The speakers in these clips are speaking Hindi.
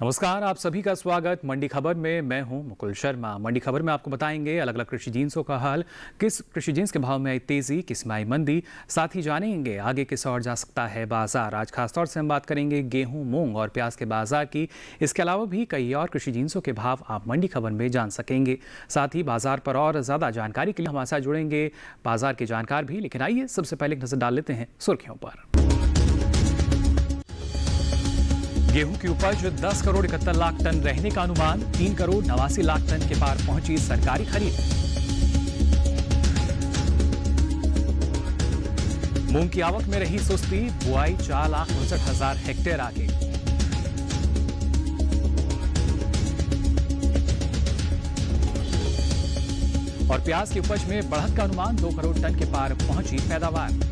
नमस्कार, आप सभी का स्वागत मंडी खबर में। मैं हूं मुकुल शर्मा। मंडी खबर में आपको बताएंगे अलग अलग कृषि जिन्सों का हाल, किस कृषि जिन्स के भाव में आई तेजी, किस में आई मंदी। साथ ही जानेंगे आगे किस ओर जा सकता है बाजार। आज खासतौर से हम बात करेंगे गेहूं, मूंग और प्याज के बाजार की। इसके अलावा भी कई और कृषि जिन्सों के भाव आप मंडी खबर में जान सकेंगे। साथ ही बाजार पर और ज्यादा जानकारी के लिए हमारे साथ जुड़ेंगे बाजार के जानकार भी। लेकिन आइए सबसे पहले एक नजर डाल लेते हैं सुर्खियों पर। गेहूं की उपज 10 करोड़ 71 लाख टन रहने का अनुमान। 3 करोड़ 89 लाख टन के पार पहुंची सरकारी खरीद। मूंग की आवक में रही सुस्ती, बुआई 4,59,000 हेक्टेयर आगे। और प्याज की उपज में बढ़त का अनुमान, 2 करोड़ टन के पार पहुंची पैदावार।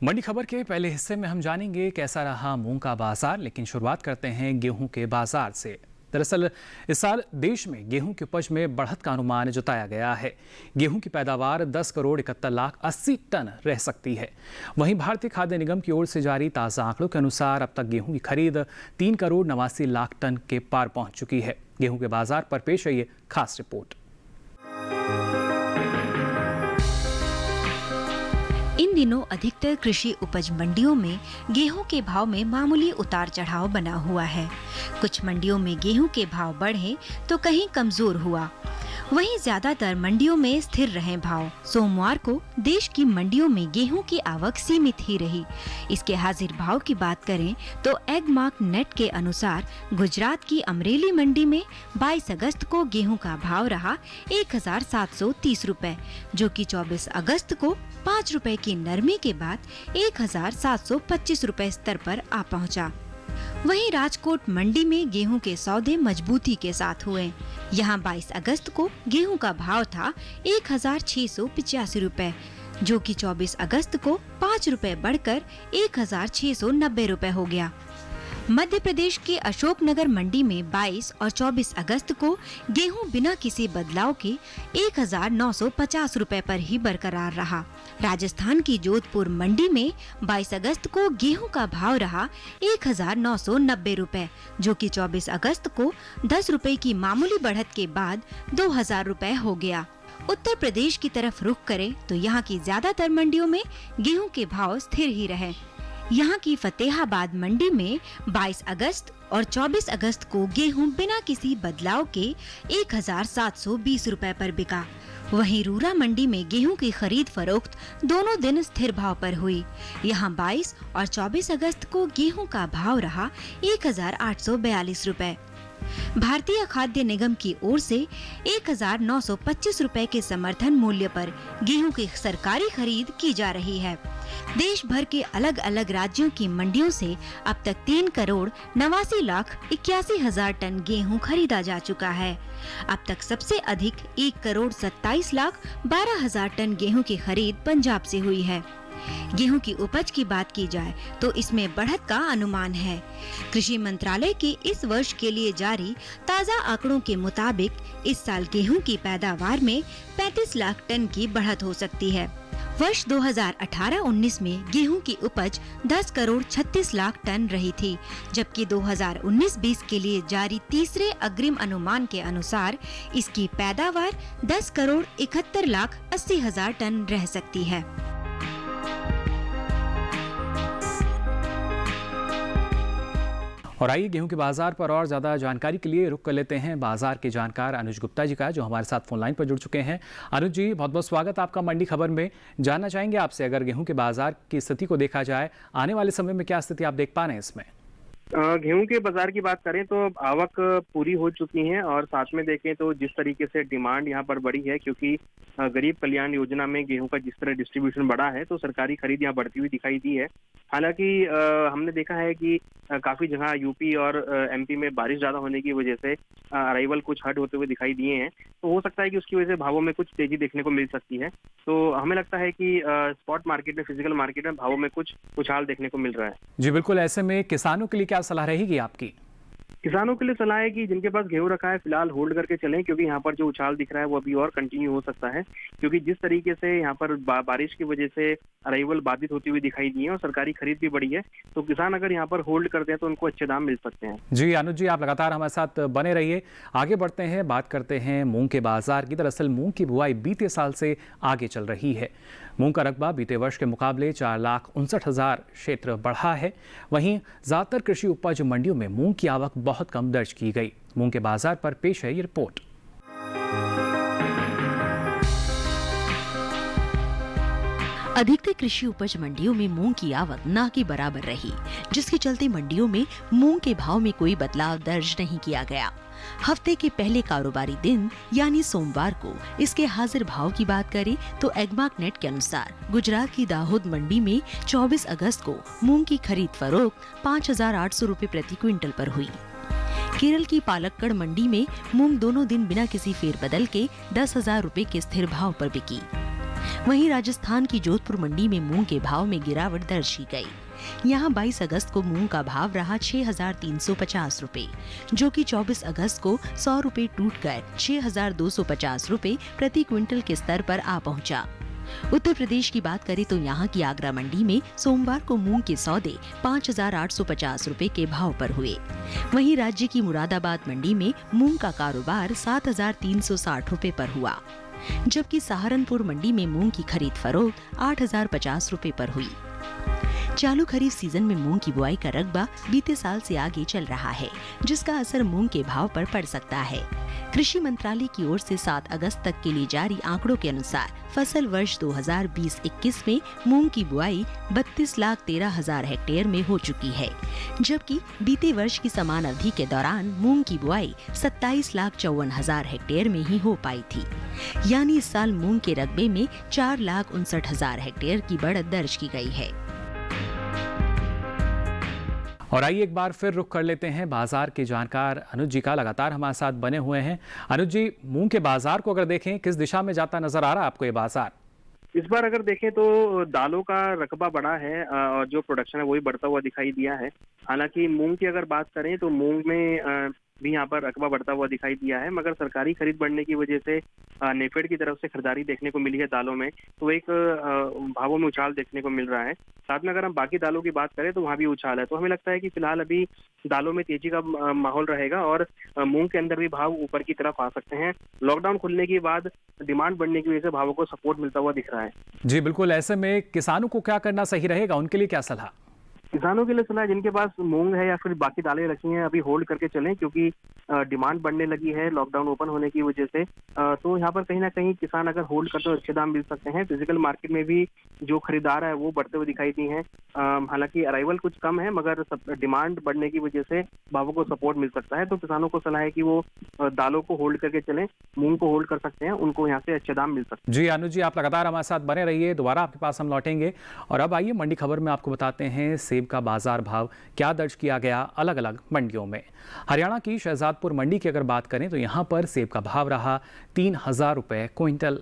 मंडी खबर के पहले हिस्से में हम जानेंगे कैसा रहा मूंग का बाजार। लेकिन शुरुआत करते हैं गेहूं के बाजार से। दरअसल इस साल देश में गेहूं की उपज में बढ़त का अनुमान जताया गया है। गेहूं की पैदावार 10 करोड़ 71 लाख 80 टन रह सकती है। वहीं भारतीय खाद्य निगम की ओर से जारी ताज़ा आंकड़ों के अनुसार अब तक गेहूं की खरीद 3 करोड़ 89 लाख टन के पार पहुंच चुकी है। गेहूं के बाजार पर पेश है ये खास रिपोर्ट। इन दिनों अधिकतर कृषि उपज मंडियों में गेहूं के भाव में मामूली उतार चढ़ाव बना हुआ है। कुछ मंडियों में गेहूं के भाव बढ़े तो कहीं कमजोर हुआ। वहीं ज्यादातर मंडियों में स्थिर रहे भाव। सोमवार को देश की मंडियों में गेहूं की आवक सीमित ही रही। इसके हाजिर भाव की बात करें तो एग मार्क नेट के अनुसार गुजरात की अमरेली मंडी में 22 अगस्त को गेहूं का भाव रहा 1,730 रुपए, जो कि 24 अगस्त को 5 रुपए की नरमी के बाद 1,725 रुपए स्तर पर आ पहुंचा। वहीं राजकोट मंडी में गेहूं के सौदे मजबूती के साथ हुए। यहां 22 अगस्त को गेहूं का भाव था 1,685 रुपए, जो कि 24 अगस्त को 5 रुपए बढ़कर 1,690 रुपए हो गया। मध्य प्रदेश के अशोकनगर मंडी में 22 और 24 अगस्त को गेहूं बिना किसी बदलाव के 1,950 रुपए पर ही बरकरार रहा। राजस्थान की जोधपुर मंडी में 22 अगस्त को गेहूं का भाव रहा 1,990 रुपए, जो कि 24 अगस्त को 10 रुपए की मामूली बढ़त के बाद 2,000 रुपए हो गया। उत्तर प्रदेश की तरफ रुख करें तो यहाँ की ज्यादातर मंडियों में गेहूं के भाव स्थिर ही रहे। यहाँ की फतेहाबाद मंडी में 22 अगस्त और 24 अगस्त को गेहूं बिना किसी बदलाव के 1,720 रुपए पर बिका। वहीं रूरा मंडी में गेहूं की खरीद फरोख्त दोनों दिन स्थिर भाव पर हुई। यहाँ 22 और 24 अगस्त को गेहूं का भाव रहा 1,842 रुपए। भारतीय खाद्य निगम की ओर से 1,925 रुपए के समर्थन मूल्य पर गेहूं की सरकारी खरीद की जा रही है। देश भर के अलग अलग राज्यों की मंडियों से अब तक 3 करोड़ 89 लाख 81 हजार टन गेहूं खरीदा जा चुका है। अब तक सबसे अधिक 1 करोड़ 27 लाख 12 हजार टन गेहूं की खरीद पंजाब से हुई है। गेहूं की उपज की बात की जाए तो इसमें बढ़त का अनुमान है। कृषि मंत्रालय के इस वर्ष के लिए जारी ताज़ा आंकड़ों के मुताबिक इस साल गेहूं की पैदावार में 35 लाख टन की बढ़त हो सकती है। वर्ष 2018-19 में गेहूं की उपज 10 करोड़ 36 लाख टन रही थी, जबकि 2019-20 के लिए जारी तीसरे अग्रिम अनुमान के अनुसार इसकी पैदावार 10 करोड़ 71 लाख 80 हजार टन रह सकती है। और आइए गेहूं के बाजार पर और ज्यादा जानकारी के लिए रुक कर लेते हैं बाजार के जानकार अनुज गुप्ता जी का, जो हमारे साथ फोन लाइन पर जुड़ चुके हैं। अनुज जी, बहुत बहुत स्वागत आपका मंडी खबर में। जानना चाहेंगे आपसे, अगर गेहूं के बाजार की स्थिति को देखा जाए, आने वाले समय में क्या स्थिति आप देख पा रहे हैं इसमें? गेहूं के बाजार की बात करें तो आवक पूरी हो चुकी है और साथ में देखें तो जिस तरीके से डिमांड यहाँ पर बढ़ी है, क्योंकि गरीब कल्याण योजना में गेहूं का जिस तरह डिस्ट्रीब्यूशन बढ़ा है तो सरकारी खरीद यहाँ बढ़ती हुई दिखाई दी है। हालांकि हमने देखा है कि काफी जगह यूपी और एमपी में बारिश ज्यादा होने की वजह से अराइवल कुछ हट होते हुए दिखाई दिए हैं, तो हो सकता है कि उसकी वजह से भावों में कुछ तेजी देखने को मिल सकती है। तो हमें लगता है कि स्पॉट मार्केट में, फिजिकल मार्केट में भावों में कुछ उछाल देखने को मिल रहा है। जी बिल्कुल, ऐसे में किसानों के लिए क्या सलाह रहेगी आपकी? किसानों के लिए सलाह है कि जिनके पास गेहूं रखा है फिलहाल होल्ड करके चलें, क्योंकि यहाँ पर जो उछाल दिख रहा है वो अभी और कंटिन्यू हो सकता है, क्योंकि जिस तरीके से यहाँ पर बारिश की वजह से अराइवल बाधित होती हुई दिखाई दी है और सरकारी खरीद भी बढ़ी है, तो किसान अगर यहाँ पर होल्ड करते हैं तो उनको अच्छे दाम मिल सकते हैं। जी अनुज जी, आप लगातार हमारे साथ बने रहिए। आगे बढ़ते हैं, बात करते हैं मूंग के बाजार की। दरअसल मूंग की बुआई बीते साल से आगे चल रही है। मूंग का रकबा बीते वर्ष के मुकाबले 4,59,000 क्षेत्र बढ़ा है। वहीं ज्यादातर कृषि उपज मंडियों में मूंग की आवक बहुत कम दर्ज की गई। मूंग के बाजार पर पेश है ये रिपोर्ट। अधिकतर कृषि उपज मंडियों में मूंग की आवक ना के बराबर रही, जिसके चलते मंडियों में मूंग के भाव में कोई बदलाव दर्ज नहीं किया गया। हफ्ते के पहले कारोबारी दिन यानी सोमवार को इसके हाजिर भाव की बात करें तो एग्मार्क नेट के अनुसार गुजरात की दाहोद मंडी में 24 अगस्त को मूंग की खरीद फरोख्त 5,800 रुपए प्रति क्विंटल पर हुई। केरल की पालक्कड़ मंडी में मूंग दोनों दिन बिना किसी फेरबदल के 10,000 रुपए के स्थिर भाव पर बिकी। वहीं राजस्थान की जोधपुर मंडी में मूंग के भाव में गिरावट दर्ज की गई। यहाँ 22 अगस्त को मूंग का भाव रहा 6,350 रुपए, जो कि 24 अगस्त को 100 रुपए टूटकर 6,250 रुपए प्रति क्विंटल के स्तर पर आ पहुंचा। उत्तर प्रदेश की बात करें तो यहाँ की आगरा मंडी में सोमवार को मूंग के सौदे 5,850 रुपए के भाव पर हुए। वहीं राज्य की मुरादाबाद मंडी में मूंग का कारोबार 7,360 रुपए पर हुआ, जबकि सहारनपुर मंडी में मूंग की खरीद फरोख्त 8,050 रुपए पर हुई। चालू खरीफ सीजन में मूंग की बुआई का रकबा बीते साल से आगे चल रहा है, जिसका असर मूंग के भाव पर पड़ सकता है। कृषि मंत्रालय की ओर से 7 अगस्त तक के लिए जारी आंकड़ों के अनुसार फसल वर्ष 2020-21 में मूंग की बुआई 32,13,000 हेक्टेयर में हो चुकी है, जबकि बीते वर्ष की समान अवधि के दौरान मूंग की बुआई 27,54,000 हेक्टेयर में ही हो पाई थी। यानी इस साल मूंग के रकबे में 4,59,000 हेक्टेयर की बढ़त दर्ज की गई है। और आइए एक बार फिर रुख कर लेते हैं बाजार के जानकार अनुज जी का। लगातार हमारे साथ बने हुए हैं। अनुज जी, मूंग के बाजार को अगर देखें, किस दिशा में जाता नजर आ रहा है आपको ये बाजार? इस बार अगर देखें तो दालों का रकबा बढ़ा है और जो प्रोडक्शन है वही बढ़ता हुआ दिखाई दिया है। हालांकि मूंग की अगर बात करें तो मूंग में भी यहाँ पर रकबा बढ़ता हुआ दिखाई दिया है, मगर सरकारी खरीद बढ़ने की वजह से नेफेड की तरफ से खरीदारी देखने को मिली है दालों में, तो एक भावों में उछाल देखने को मिल रहा है। साथ में अगर हम बाकी दालों की बात करें तो वहाँ भी उछाल है। तो हमें लगता है कि फिलहाल अभी दालों में तेजी का माहौल रहेगा और मूंग के अंदर भी भाव ऊपर की तरफ आ सकते हैं। लॉकडाउन खुलने के बाद डिमांड बढ़ने की वजह से भावों को सपोर्ट मिलता हुआ दिख रहा है। जी बिल्कुल, ऐसे में किसानों को क्या करना सही रहेगा, उनके लिए क्या सलाह? किसानों के लिए सलाह, जिनके पास मूंग है या फिर बाकी दालें रखी हैं अभी होल्ड करके चलें, क्योंकि डिमांड बढ़ने लगी है लॉकडाउन ओपन होने की वजह से। तो यहाँ पर कहीं ना कहीं किसान अगर होल्ड करते हो अच्छे दाम मिल सकते हैं। फिजिकल मार्केट में भी जो खरीदार है वो बढ़ते हुए दिखाई दी हैं। हालांकि अराइवल कुछ कम है, मगर डिमांड बढ़ने की वजह से भावों को सपोर्ट मिल सकता है। तो किसानों को सलाह है कि वो दालों को होल्ड करके चलें, मूंग को होल्ड कर सकते हैं, उनको यहाँ से अच्छे दाम मिल सकते हैं। जी अनुज जी, आप लगातार हमारे साथ बने रहिए, दोबारा आपके पास हम लौटेंगे। और अब आइए मंडी खबर में आपको बताते हैं सेब का बाजार भाव क्या दर्ज किया गया अलग अलग मंडियों में। हरियाणा की शहजादपुर मंडी की अगर बात करें तो यहां पर सेब का भाव रहा 3,000 रुपए क्विंटल।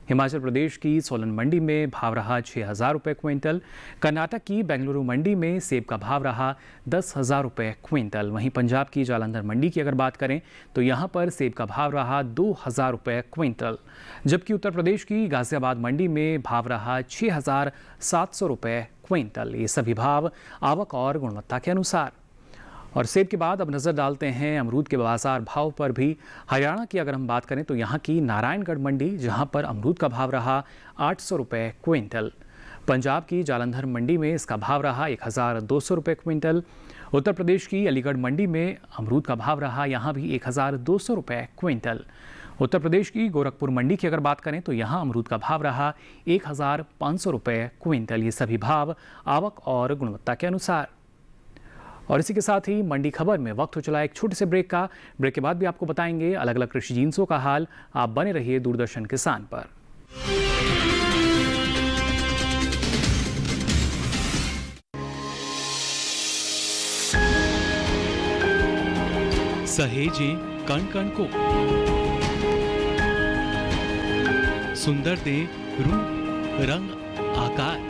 हिमाचल प्रदेश की सोलन मंडी में भाव रहा 6,000 रुपए क्विंटल। कर्नाटक की बेंगलुरु मंडी में सेब का भाव रहा 10,000 रुपए क्विंटल। वहीं पंजाब की जालंधर मंडी की अगर बात करें तो यहां पर सेब का भाव रहा 2,000 रुपए क्विंटल, जबकि उत्तर प्रदेश की गाजियाबाद मंडी में भाव रहा 6,700 रुपए क्विंटल। ये सभी भाव आवक और गुणवत्ता के अनुसार। और सेब के बाद अब नज़र डालते हैं अमरूद के बाजार भाव पर भी। हरियाणा की अगर हम बात करें तो यहाँ की नारायणगढ़ मंडी, जहाँ पर अमरूद का भाव रहा 800 रुपये क्विंटल। पंजाब की जालंधर मंडी में इसका भाव रहा 1,200 रुपये क्विंटल। उत्तर प्रदेश की अलीगढ़ मंडी में अमरूद का भाव रहा यहाँ भी 1,200 रुपये क्विंटल। उत्तर प्रदेश की गोरखपुर मंडी की अगर बात करें तो यहाँ अमरूद का भाव रहा 1,500 रुपये क्विंटल। ये सभी भाव आवक और गुणवत्ता के अनुसार। और इसी के साथ ही मंडी खबर में वक्त हो चला एक छोटे से ब्रेक का। ब्रेक के बाद भी आपको बताएंगे अलग अलग कृषि जिन्सों का हाल। आप बने रहिए दूरदर्शन किसान पर। सहेजें कण कण को, सुंदर दे रूप रंग आकार,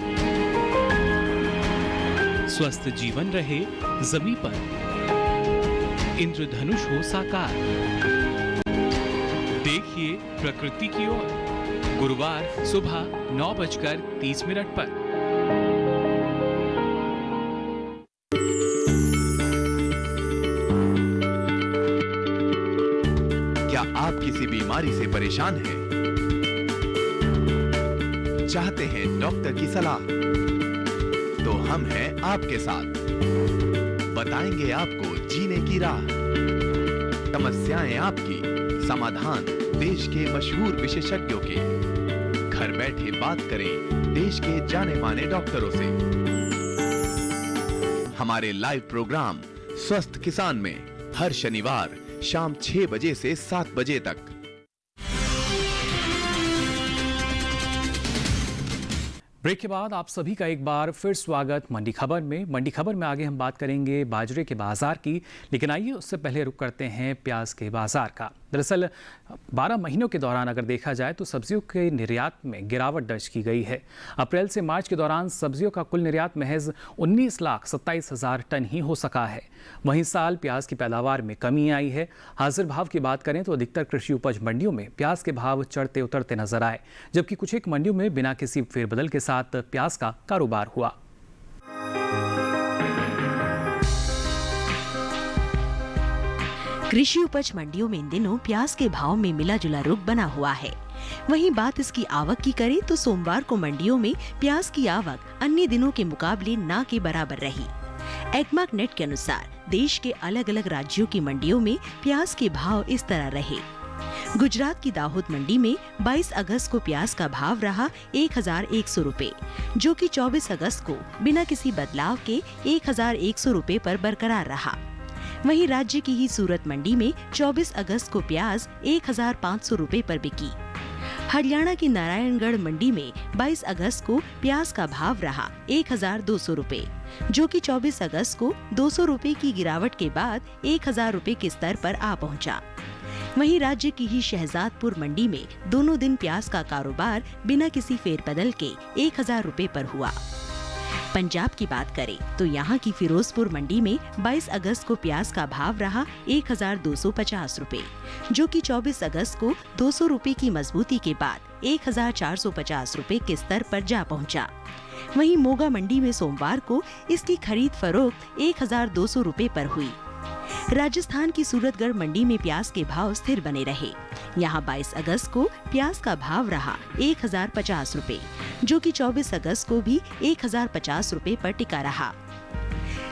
स्वस्थ जीवन रहे जमी पर। इंद्रधनुष हो साकार। देखिए प्रकृति की ओर गुरुवार सुबह 9:30 पर। क्या आप किसी बीमारी से परेशान हैं? चाहते हैं डॉक्टर की सलाह? तो हम हैं आपके साथ। बताएंगे आपको जीने की राह। समस्याएं आपकी, समाधान देश के मशहूर विशेषज्ञों के। घर बैठे बात करें देश के जाने माने डॉक्टरों से। हमारे लाइव प्रोग्राम स्वस्थ किसान में हर शनिवार शाम 6 बजे से 7 बजे तक। ब्रेक के बाद आप सभी का एक बार फिर स्वागत मंडी खबर में। मंडी खबर में आगे हम बात करेंगे बाजरे के बाजार की, लेकिन आइए उससे पहले रुक करते हैं प्याज के बाजार का। दरअसल 12 महीनों के दौरान अगर देखा जाए तो सब्जियों के निर्यात में गिरावट दर्ज की गई है। अप्रैल से मार्च के दौरान सब्जियों का कुल निर्यात महज 19,27,000 टन ही हो सका है। वहीं साल प्याज की पैदावार में कमी आई है। हाजिर भाव की बात करें तो अधिकतर कृषि उपज मंडियों में प्याज के भाव चढ़ते उतरते नजर आए, जबकि कुछ एक मंडियों में बिना किसी फेरबदल के साथ प्याज का कारोबार हुआ। कृषि उपज मंडियों में इन दिनों प्याज के भाव में मिला जुला रुख बना हुआ है। वहीं बात इसकी आवक की करें तो सोमवार को मंडियों में प्याज की आवक अन्य दिनों के मुकाबले ना के बराबर रही। एगमार्क नेट के अनुसार देश के अलग अलग राज्यों की मंडियों में प्याज के भाव इस तरह रहे। गुजरात की दाहोद मंडी में 22 अगस्त को प्याज का भाव रहा 1,100 रुपए, जो कि 24 अगस्त को बिना किसी बदलाव के 1,100 रुपए पर बरकरार रहा। वहीं राज्य की ही सूरत मंडी में 24 अगस्त को प्याज 1,500 रुपए पर बिकी। हरियाणा की नारायणगढ़ मंडी में 22 अगस्त को प्याज का भाव रहा 1,200 रुपए, जो कि 24 अगस्त को 200 रुपए की गिरावट के बाद 1,000 रुपए के स्तर पर आ पहुंचा। वहीं राज्य की ही शहजादपुर मंडी में दोनों दिन प्याज का कारोबार बिना किसी फेरबदल के 1,000 रुपए पर हुआ। पंजाब की बात करें तो यहाँ की फिरोजपुर मंडी में 22 अगस्त को प्याज का भाव रहा 1,250 रुपए, जो कि 24 अगस्त को 200 रुपए की मजबूती के बाद 1,450 रुपए के स्तर पर जा पहुंचा। वहीं मोगा मंडी में सोमवार को इसकी खरीद फरोख्त 1,200 रुपए पर हुई। राजस्थान की सूरतगढ़ मंडी में प्याज के भाव स्थिर बने रहे। यहाँ 22 अगस्त को प्याज का भाव रहा 1,050 रुपए, जो कि 24 अगस्त को भी 1,050 रुपए पर टिका रहा।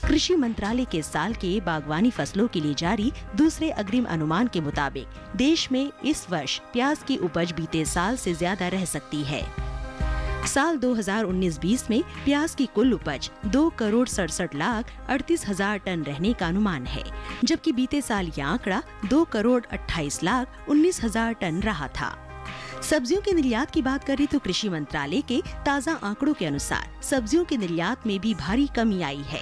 कृषि मंत्रालय के साल के बागवानी फसलों के लिए जारी दूसरे अग्रिम अनुमान के मुताबिक देश में इस वर्ष प्याज की उपज बीते साल से ज्यादा रह सकती है। साल 2019-20 में प्याज की कुल उपज 2,67,38,000 टन रहने का अनुमान है, जबकि बीते साल यह आंकड़ा 2,28,19,000 टन रहा था। सब्जियों के निर्यात की बात करें तो कृषि मंत्रालय के ताज़ा आंकड़ों के अनुसार सब्जियों के निर्यात में भी भारी कमी आई है।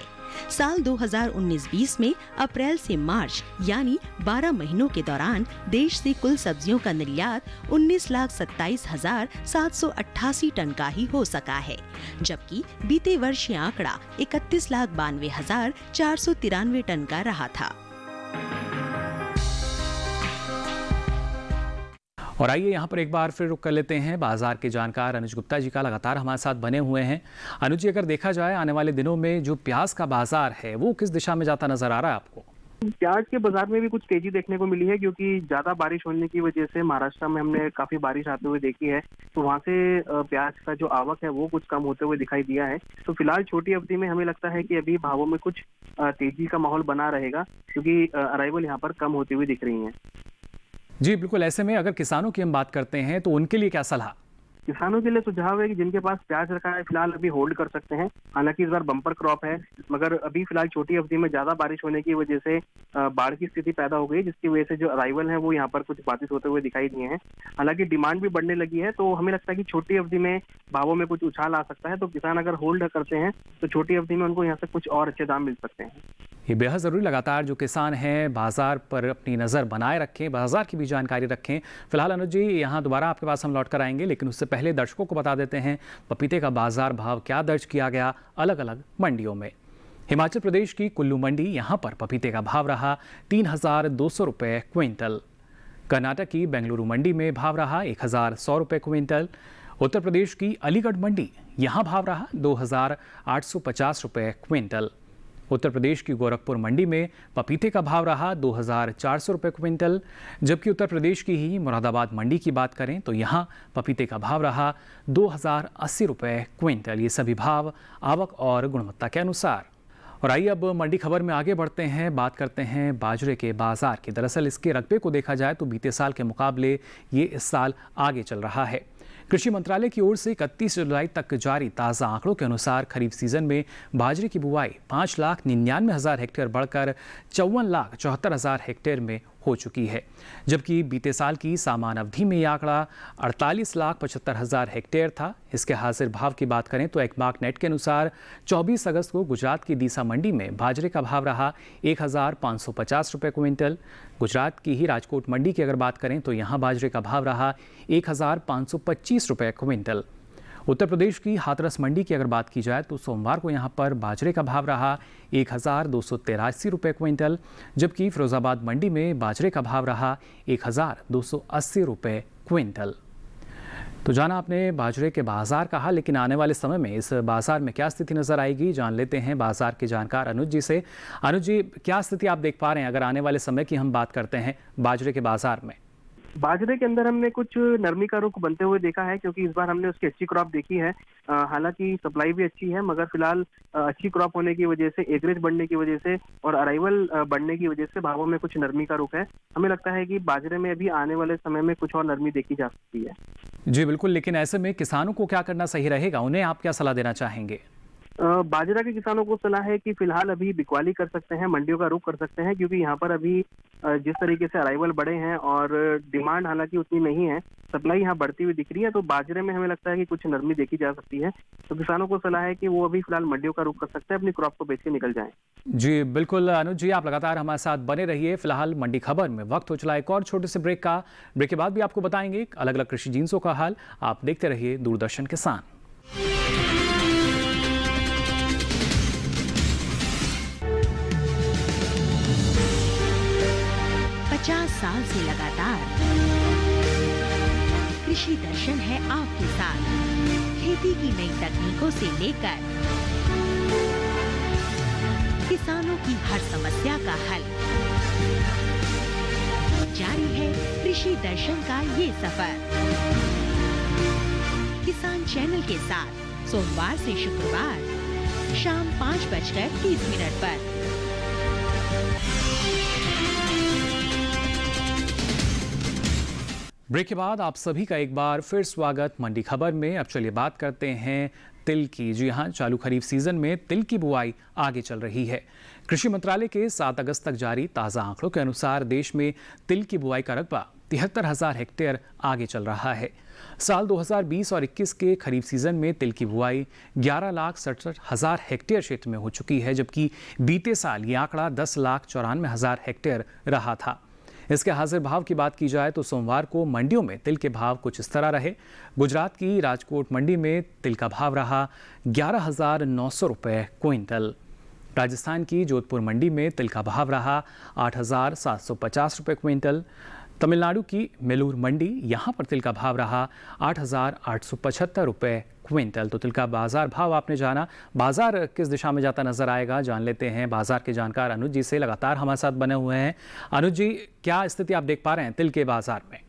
साल 2019-20 में अप्रैल से मार्च यानी 12 महीनों के दौरान देश से कुल सब्जियों का निर्यात 19,27,788 टन का ही हो सका है, जबकि बीते वर्ष यह आंकड़ा 31,92,493 टन का रहा था। और आइए यहाँ पर एक बार फिर रुक कर लेते हैं बाजार के जानकार अनुज गुप्ता जी का, लगातार हमारे साथ बने हुए हैं। अनुज जी, अगर देखा जाए आने वाले दिनों में जो प्याज का बाजार है वो किस दिशा में जाता नजर आ रहा है आपको? प्याज के बाजार में भी कुछ तेजी देखने को मिली है, क्योंकि ज्यादा बारिश होने की वजह से महाराष्ट्र में हमने काफी बारिश आते हुए देखी है, तो वहां से प्याज का जो आवक है वो कुछ कम होते हुए दिखाई दिया है। तो फिलहाल छोटी अवधि में हमें लगता है कि अभी भावों में कुछ तेजी का माहौल बना रहेगा, क्योंकि अराइवल यहाँ पर कम होती हुई दिख रही है। जी बिल्कुल, ऐसे में अगर किसानों की हम बात करते हैं तो उनके लिए क्या सलाह? किसानों के लिए सुझाव है कि जिनके पास प्याज रखा है फिलहाल अभी होल्ड कर सकते हैं। हालांकि इस बार बम्पर क्रॉप है, मगर अभी फिलहाल छोटी अवधि में ज्यादा बारिश होने की वजह से बाढ़ की स्थिति पैदा हो गई, जिसकी वजह से जो अराइवल है वो यहाँ पर कुछ बाधित होते हुए दिखाई दिए हैं। हालांकि डिमांड भी बढ़ने लगी है, तो हमें लगता है कि छोटी अवधि में भावों में कुछ उछाल आ सकता है। तो किसान अगर होल्ड करते हैं तो छोटी अवधि में उनको यहाँ से कुछ और अच्छे दाम मिल सकते हैं। ये बेहद ज़रूरी, लगातार जो किसान हैं बाजार पर अपनी नज़र बनाए रखें, बाजार की भी जानकारी रखें। फिलहाल अनुज जी, यहाँ दोबारा आपके पास हम लौट कर आएंगे, लेकिन उससे पहले दर्शकों को बता देते हैं पपीते का बाजार भाव क्या दर्ज किया गया अलग अलग मंडियों में। हिमाचल प्रदेश की कुल्लू मंडी, यहाँ पर पपीते का भाव रहा 3,200 रुपये क्विंटल। कर्नाटक की बेंगलुरु मंडी में भाव रहा 1,100 रुपये क्विंटल। उत्तर प्रदेश की अलीगढ़ मंडी, यहाँ भाव रहा 2,850 रुपये क्विंटल। उत्तर प्रदेश की गोरखपुर मंडी में पपीते का भाव रहा 2,400 रुपये क्विंटल। जबकि उत्तर प्रदेश की ही मुरादाबाद मंडी की बात करें तो यहाँ पपीते का भाव रहा 2,080 रुपये क्विंटल। ये सभी भाव आवक और गुणवत्ता के अनुसार। और आइए अब मंडी खबर में आगे बढ़ते हैं, बात करते हैं बाजरे के बाजार की। दरअसल इसके रकबे को देखा जाए तो बीते साल के मुकाबले ये इस साल आगे चल रहा है। कृषि मंत्रालय की ओर से 31 जुलाई तक जारी ताज़ा आंकड़ों के अनुसार खरीफ सीजन में बाजरे की बुआई 5,99,000 हेक्टेयर बढ़कर 54,74,000 हेक्टेयर में हो चुकी है। जबकि बीते साल की समान अवधि में यह आंकड़ा 48,75,000 हेक्टेयर था। इसके हाजिर भाव की बात करें तो एकमार्क नेट के अनुसार 24 अगस्त को गुजरात की दीसा मंडी में बाजरे का भाव रहा 1,550 रुपये क्विंटल। गुजरात की ही राजकोट मंडी की अगर बात करें तो यहाँ बाजरे का भाव रहा 1,525 रुपये क्विंटल। उत्तर प्रदेश की हाथरस मंडी की अगर बात की जाए तो सोमवार को यहाँ पर बाजरे का भाव रहा 1,283 रुपये क्विंटल। जबकि फिरोजाबाद मंडी में बाजरे का भाव रहा 1,280 रुपये क्विंटल। तो जाना आपने बाजरे के बाजार का हाल, लेकिन आने वाले समय में इस बाजार में क्या स्थिति नजर आएगी, जान लेते हैं बाजार के जानकार अनुज जी से। अनुज जी, क्या स्थिति आप देख पा रहे हैं अगर आने वाले समय की हम बात करते हैं बाजरे के बाजार में? बाजरे के अंदर हमने कुछ नरमी का रुख बनते हुए देखा है, क्योंकि इस बार हमने उसकी अच्छी क्रॉप देखी है। हालांकि सप्लाई भी अच्छी है, मगर फिलहाल अच्छी क्रॉप होने की वजह से, एवरेज बढ़ने की वजह से और अराइवल बढ़ने की वजह से भावों में कुछ नरमी का रुख है। हमें लगता है कि बाजरे में अभी आने वाले समय में कुछ और नरमी देखी जा सकती है। जी बिल्कुल, लेकिन ऐसे में किसानों को क्या करना सही रहेगा, उन्हें आप क्या सलाह देना चाहेंगे? बाजरा के किसानों को सलाह है कि फिलहाल अभी बिकवाली कर सकते हैं, मंडियों का रुख कर सकते हैं, क्योंकि यहाँ पर अभी जिस तरीके से अराइवल बढ़े हैं और डिमांड हालांकि उतनी नहीं है, सप्लाई यहाँ बढ़ती हुई दिख रही है, तो बाजरे में हमें लगता है कि कुछ नरमी देखी जा सकती है। तो किसानों को सलाह है कि वो अभी फिलहाल मंडियों का रुख कर सकते हैं, अपनी क्रॉप को बेच के निकल जाएं। जी बिल्कुल अनुज जी, आप लगातार हमारे साथ बने रहिए। फिलहाल मंडी खबर में वक्त हो चला एक और छोटे से ब्रेक का। ब्रेक के बाद भी आपको बताएंगे अलग अलग कृषि जिन्सों का हाल। आप देखते रहिए दूरदर्शन किसान। 50 साल से लगातार कृषि दर्शन है आपके साथ। खेती की नई तकनीकों से लेकर किसानों की हर समस्या का हल, जारी है कृषि दर्शन का ये सफर। किसान चैनल के साथ सोमवार से शुक्रवार शाम 5:30 पर। ब्रेक के बाद आप सभी का एक बार फिर स्वागत मंडी खबर में। अब चलिए बात करते हैं तिल की। जी हाँ, चालू खरीफ सीजन में तिल की बुआई आगे चल रही है। कृषि मंत्रालय के 7 अगस्त तक जारी ताज़ा आंकड़ों के अनुसार देश में तिल की बुआई का रकबा 73,000 हेक्टेयर आगे चल रहा है। साल 2020 और 21 के खरीफ सीजन में तिल की बुआई 11,67,000 हेक्टेयर क्षेत्र में हो चुकी है, जबकि बीते साल ये आंकड़ा 10,94,000 हेक्टेयर रहा था। इसके हाजिर भाव की बात की जाए तो सोमवार को मंडियों में तिल के भाव कुछ इस तरह रहे। गुजरात की राजकोट मंडी में तिल का भाव रहा 11,900 रुपये क्विंटल। राजस्थान की जोधपुर मंडी में तिल का भाव रहा 8,750 रुपये क्विंटल। तमिलनाडु की मेलूर मंडी, यहाँ पर तिल का भाव रहा 8,875 रुपये क्विंटल। तो तिल का बाजार भाव आपने जाना। बाजार किस दिशा में जाता नजर आएगा, जान लेते हैं बाजार के जानकार अनुज जी से। लगातार हमारे साथ बने हुए हैं। अनुज जी, क्या स्थिति आप देख पा रहे हैं तिल के बाजार में?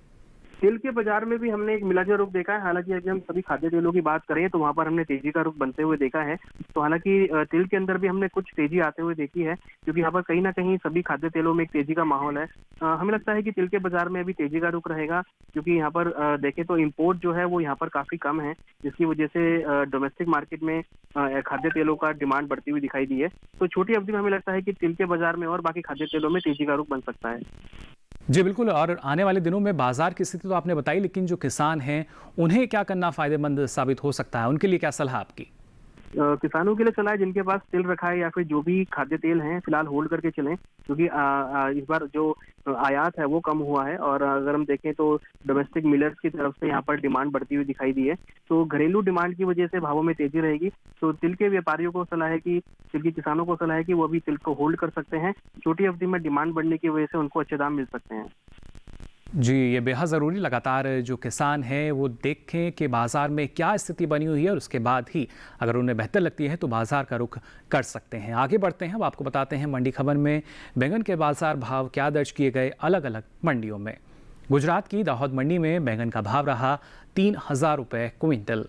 तिल के बाजार में भी हमने एक मिलाजुला रुख देखा है। हालांकि अगर हम सभी खाद्य तेलों की बात करें तो वहां पर हमने तेजी का रुख बनते हुए देखा है। तो हालांकि तिल के अंदर भी हमने कुछ तेजी आते हुए देखी है, क्योंकि यहाँ पर कहीं ना कहीं सभी खाद्य तेलों में एक तेजी का माहौल है। हमें लगता है कि तिल के बाजार में अभी तेजी का रुख रहेगा, क्योंकि यहाँ पर देखें तो इम्पोर्ट जो है वो यहाँ पर काफी कम है, जिसकी वजह से डोमेस्टिक मार्केट में खाद्य तेलों का डिमांड बढ़ती हुई दिखाई दी है। तो छोटी अवधि में हमें लगता है कि तिल के बाजार में और बाकी खाद्य तेलों में तेजी का रुख बन सकता है। जी बिल्कुल, और आने वाले दिनों में बाजार की स्थिति तो आपने बताई, लेकिन जो किसान हैं उन्हें क्या करना फायदेमंद साबित हो सकता है, उनके लिए क्या सलाह आपकी? किसानों के लिए सलाह है जिनके पास तिल रखा है या फिर जो भी खाद्य तेल हैं फिलहाल होल्ड करके चलें, क्योंकि इस बार जो आयात है वो कम हुआ है और अगर हम देखें तो डोमेस्टिक मिलर्स की तरफ से यहाँ पर डिमांड बढ़ती हुई दिखाई दी है, तो घरेलू डिमांड की वजह से भावों में तेजी रहेगी। तो तिल के व्यापारियों को सलाह है कि तिल के किसानों को सलाह है कि वो अभी तिल को होल्ड कर सकते हैं, छोटी अवधि में डिमांड बढ़ने की वजह से उनको अच्छे दाम मिल सकते हैं। जी, ये बेहद ज़रूरी लगातार जो किसान हैं वो देखें कि बाज़ार में क्या स्थिति बनी हुई है और उसके बाद ही अगर उन्हें बेहतर लगती है तो बाज़ार का रुख कर सकते हैं। आगे बढ़ते हैं, अब आपको बताते हैं मंडी खबर में बैंगन के बाज़ार भाव क्या दर्ज किए गए अलग अलग मंडियों में। गुजरात की दाहोद मंडी में बैंगन का भाव रहा 3,000 रुपये क्विंटल।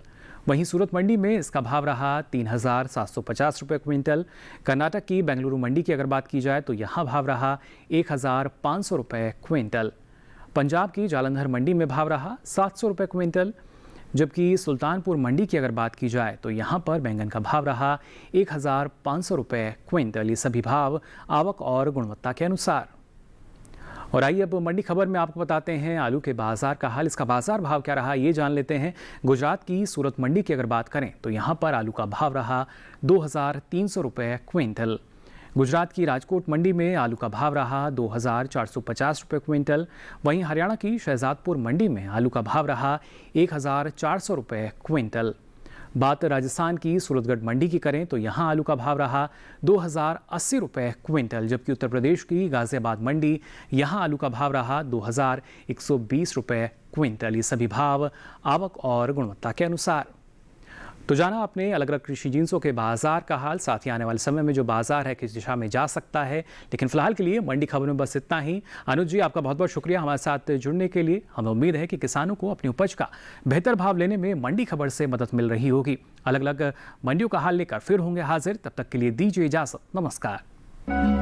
वहीं सूरत मंडी में इसका भाव रहा 3,750 रुपये क्विंटल। कर्नाटक की बेंगलुरु मंडी की अगर बात की जाए तो यहाँ भाव रहा 1,500 रुपये क्विंटल। पंजाब की जालंधर मंडी में भाव रहा 700 रुपये क्विंटल, जबकि सुल्तानपुर मंडी की अगर बात की जाए तो यहाँ पर बैंगन का भाव रहा 1,500 रुपये क्विंटल। ये सभी भाव आवक और गुणवत्ता के अनुसार। और आइए अब मंडी खबर में आपको बताते हैं आलू के बाजार का हाल। इसका बाजार भाव क्या रहा ये जान लेते हैं। गुजरात की सूरत मंडी की अगर बात करें तो यहाँ पर आलू का भाव रहा 2,300 रुपये क्विंटल। गुजरात की राजकोट मंडी में आलू का भाव रहा 2,450 रुपये क्विंटल। वहीं हरियाणा की शहजादपुर मंडी में आलू का भाव रहा 1,400 रुपये क्विंटल। बात राजस्थान की सूरतगढ़ मंडी की करें तो यहाँ आलू का भाव रहा 2,080 रुपये क्विंटल, जबकि उत्तर प्रदेश की गाजियाबाद मंडी यहाँ आलू का भाव रहा 2,120 रुपये क्विंटल। ये सभी भाव आवक और गुणवत्ता के अनुसार। तो जाना आपने अलग अलग कृषि जिन्सों के बाजार का हाल। साथ ही आने वाले समय में जो बाजार है किस दिशा में जा सकता है, लेकिन फिलहाल के लिए मंडी खबर में बस इतना ही। अनुज जी, आपका बहुत बहुत शुक्रिया हमारे साथ जुड़ने के लिए। हमें उम्मीद है कि किसानों को अपनी उपज का बेहतर भाव लेने में मंडी खबर से मदद मिल रही होगी। अलग अलग मंडियों का हाल लेकर फिर होंगे हाजिर, तब तक के लिए दीजिए इजाजत। नमस्कार।